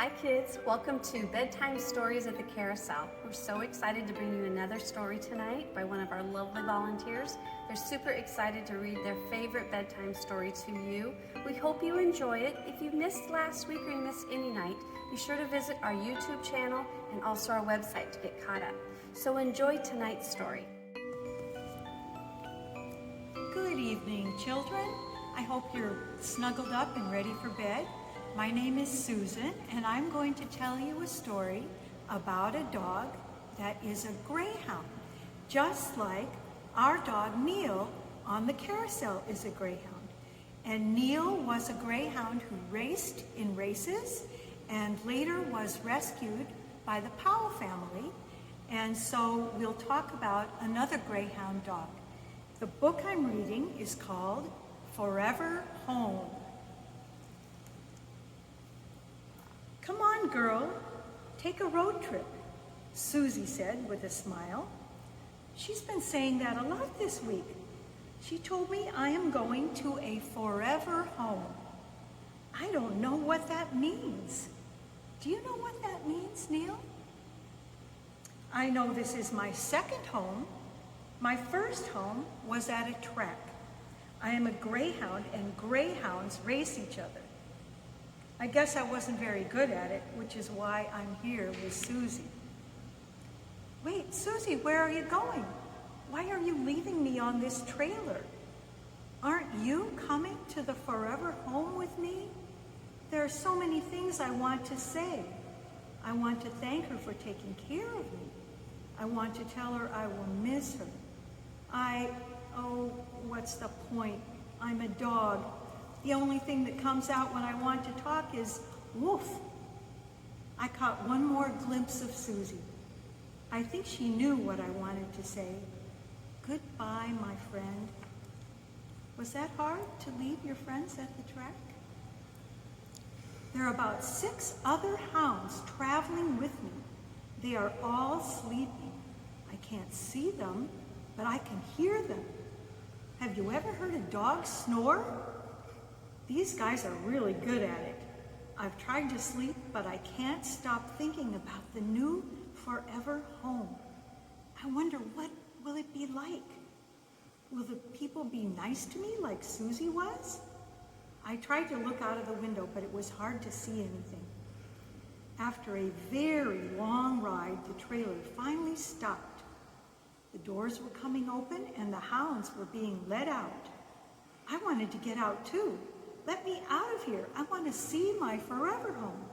Hi kids, welcome to Bedtime Stories at the Carousel. We're so excited to bring you another story tonight by one of our lovely volunteers. They're super excited to read their favorite bedtime story to you. We hope you enjoy it. If you missed last week or you missed any night, be sure to visit our YouTube channel and also our website to get caught up. So enjoy tonight's story. Good evening, children. I hope you're snuggled up and ready for bed. My name is Susan, and I'm going to tell you a story about a dog that is a greyhound, just like our dog Neil on the carousel is a greyhound. And Neil was a greyhound who raced in races and later was rescued by the Powell family. And so we'll talk about another greyhound dog. The book I'm reading is called Forever Home. Come on, girl, take a road trip, Susie said with a smile. She's been saying that a lot this week. She told me I am going to a forever home. I don't know what that means. Do you know what that means, Neil? I know this is my second home. My first home was at a track. I am a greyhound, and greyhounds race each other. I guess I wasn't very good at it, which is why I'm here with Susie. Wait, Susie, where are you going? Why are you leaving me on this trailer? Aren't you coming to the forever home with me? There are so many things I want to say. I want to thank her for taking care of me. I want to tell her I will miss her. What's the point? I'm a dog. The only thing that comes out when I want to talk is woof. I caught one more glimpse of Susie. I think she knew what I wanted to say. Goodbye, my friend. Was that hard to leave your friends at the track? There are about 6 other hounds traveling with me. They are all sleeping. I can't see them, but I can hear them. Have you ever heard a dog snore? These guys are really good at it. I've tried to sleep, but I can't stop thinking about the new forever home. I wonder, what will it be like? Will the people be nice to me like Susie was? I tried to look out of the window, but it was hard to see anything. After a very long ride, the trailer finally stopped. The doors were coming open and the hounds were being let out. I wanted to get out too. Let me out of here. I want to see my forever home.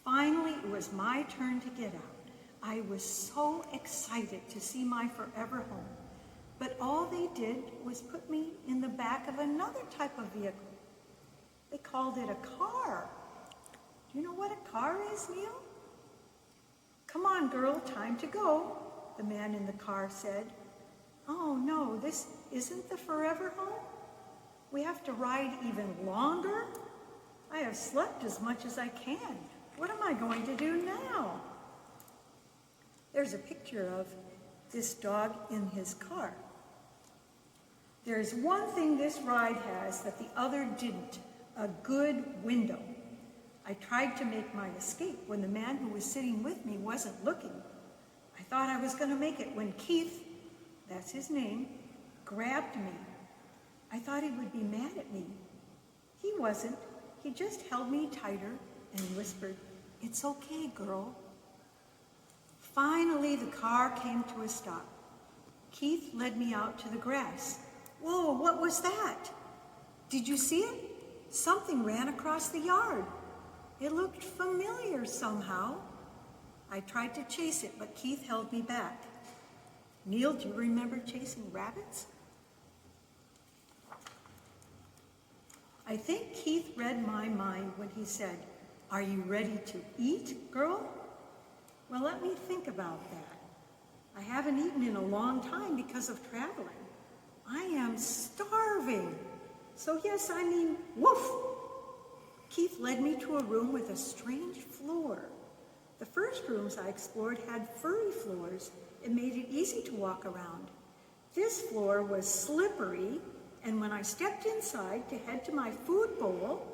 Finally, it was my turn to get out. I was so excited to see my forever home. But all they did was put me in the back of another type of vehicle. They called it a car. Do you know what a car is, Neil? Come on, girl, time to go, the man in the car said. Oh no, this isn't the forever home? We have to ride even longer? I have slept as much as I can. What am I going to do now? There's a picture of this dog in his car. There's one thing this ride has that the other didn't, a good window. I tried to make my escape when the man who was sitting with me wasn't looking. I thought I was going to make it when Keith, that's his name, grabbed me. I thought he would be mad at me. He wasn't. He just held me tighter and whispered, "It's okay, girl." Finally, the car came to a stop. Keith led me out to the grass. Whoa, what was that? Did you see it? Something ran across the yard. It looked familiar somehow. I tried to chase it, but Keith held me back. Neil, do you remember chasing rabbits? I think Keith read my mind when he said, "Are you ready to eat, girl?" Well, let me think about that. I haven't eaten in a long time because of traveling. I am starving. So yes, I mean, woof. Keith led me to a room with a strange floor. The first rooms I explored had furry floors. It made it easy to walk around. This floor was slippery, and when I stepped inside to head to my food bowl,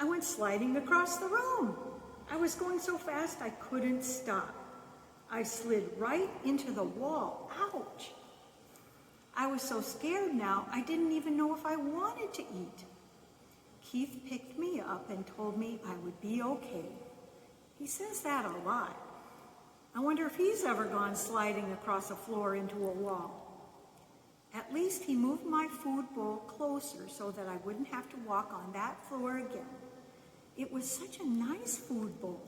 I went sliding across the room. I was going so fast I couldn't stop. I slid right into the wall. Ouch! I was so scared now, I didn't even know if I wanted to eat. Keith picked me up and told me I would be okay. He says that a lot. I wonder if he's ever gone sliding across a floor into a wall. At least he moved my food bowl closer so that I wouldn't have to walk on that floor again. It was such a nice food bowl.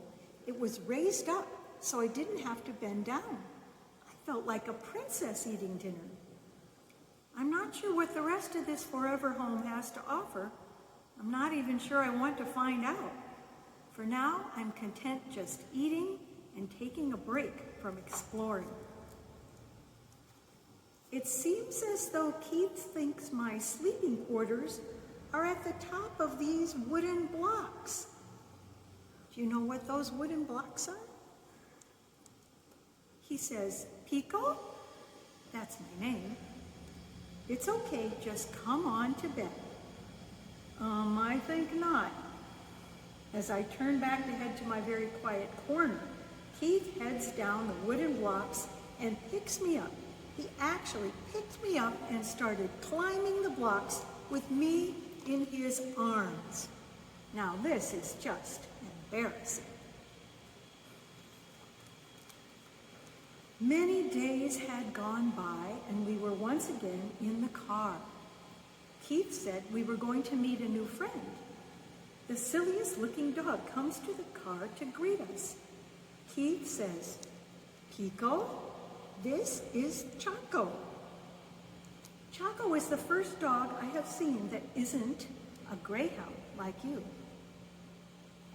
It was raised up so I didn't have to bend down. I felt like a princess eating dinner. I'm not sure what the rest of this forever home has to offer. I'm not even sure I want to find out. For now, I'm content just eating and taking a break from exploring. It seems as though Keith thinks my sleeping quarters are at the top of these wooden blocks. Do you know what those wooden blocks are? He says, Pico? That's my name. It's okay, just come on to bed. I think not. As I turn back to head to my very quiet corner, Keith heads down the wooden blocks and picks me up. He actually picked me up and started climbing the blocks with me in his arms. Now this is just embarrassing. Many days had gone by and we were once again in the car. Keith said we were going to meet a new friend. The silliest looking dog comes to the car to greet us. Keith says, Pico, this is Choco. Choco is the first dog I have seen that isn't a greyhound like you.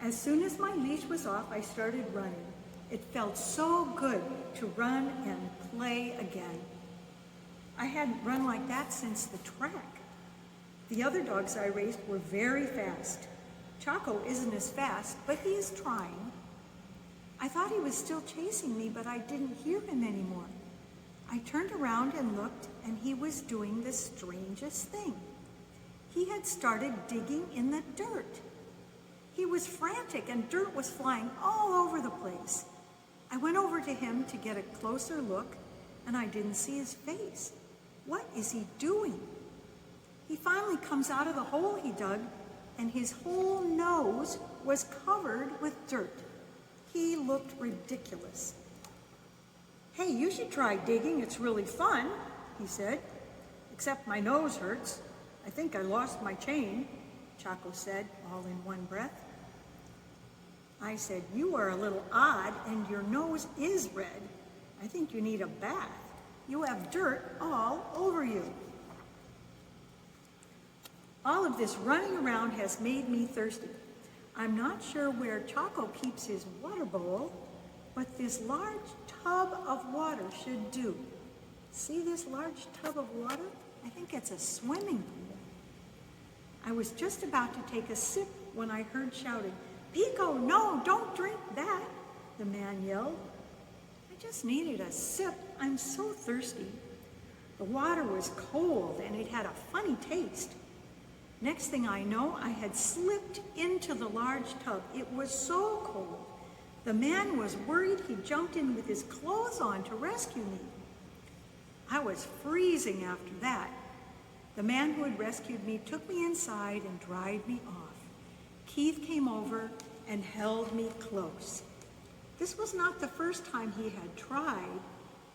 As soon as my leash was off, I started running. It felt so good to run and play again. I hadn't run like that since the track. The other dogs I raced were very fast. Choco isn't as fast, but he is trying. I thought he was still chasing me, but I didn't hear him anymore. I turned around and looked, and he was doing the strangest thing. He had started digging in the dirt. He was frantic, and dirt was flying all over the place. I went over to him to get a closer look, and I didn't see his face. What is he doing? He finally comes out of the hole he dug, and his whole nose was covered with dirt. He looked ridiculous. Hey, you should try digging. It's really fun, he said. Except my nose hurts. I think I lost my chain, Choco said, all in one breath. I said, you are a little odd, and your nose is red. I think you need a bath. You have dirt all over you. All of this running around has made me thirsty. I'm not sure where Choco keeps his water bowl, but this large tub of water should do. See this large tub of water? I think it's a swimming pool. I was just about to take a sip when I heard shouting, Pico, no, don't drink that, the man yelled. I just needed a sip. I'm so thirsty. The water was cold and it had a funny taste. Next thing I know, I had slipped into the large tub. It was so cold. The man was worried. He jumped in with his clothes on to rescue me. I was freezing after that. The man who had rescued me took me inside and dried me off. Keith came over and held me close. This was not the first time he had tried,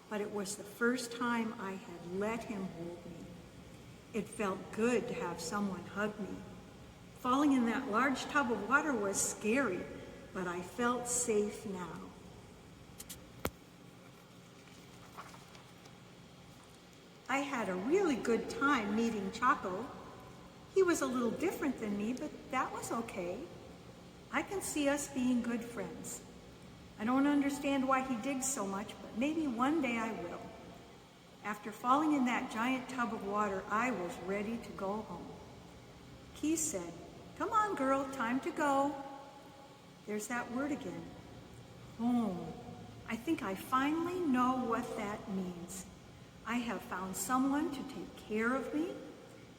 but it was the first time I had let him hold me. It felt good to have someone hug me. Falling in that large tub of water was scary, but I felt safe now. I had a really good time meeting Choco. He was a little different than me, but that was okay. I can see us being good friends. I don't understand why he digs so much, but maybe one day I will. After falling in that giant tub of water, I was ready to go home. Keith said, come on, girl, time to go. There's that word again, home. I think I finally know what that means. I have found someone to take care of me,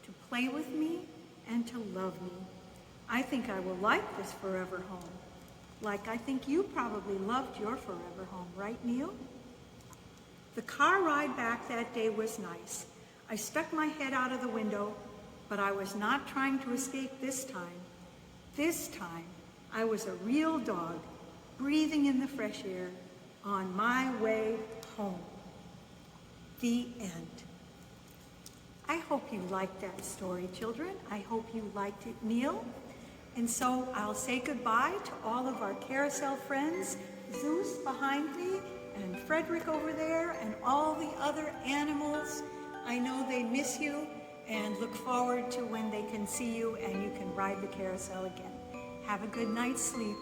to play with me, and to love me. I think I will like this forever home. Like I think you probably loved your forever home, right, Neil? The car ride back that day was nice. I stuck my head out of the window, but I was not trying to escape this time. This time, I was a real dog, breathing in the fresh air, on my way home. The end. I hope you liked that story, children. I hope you liked it, Neil. And so I'll say goodbye to all of our Carousel friends, Zeus behind me, and Frederick over there, and all the other animals. I know they miss you and look forward to when they can see you and you can ride the carousel again. Have a good night's sleep.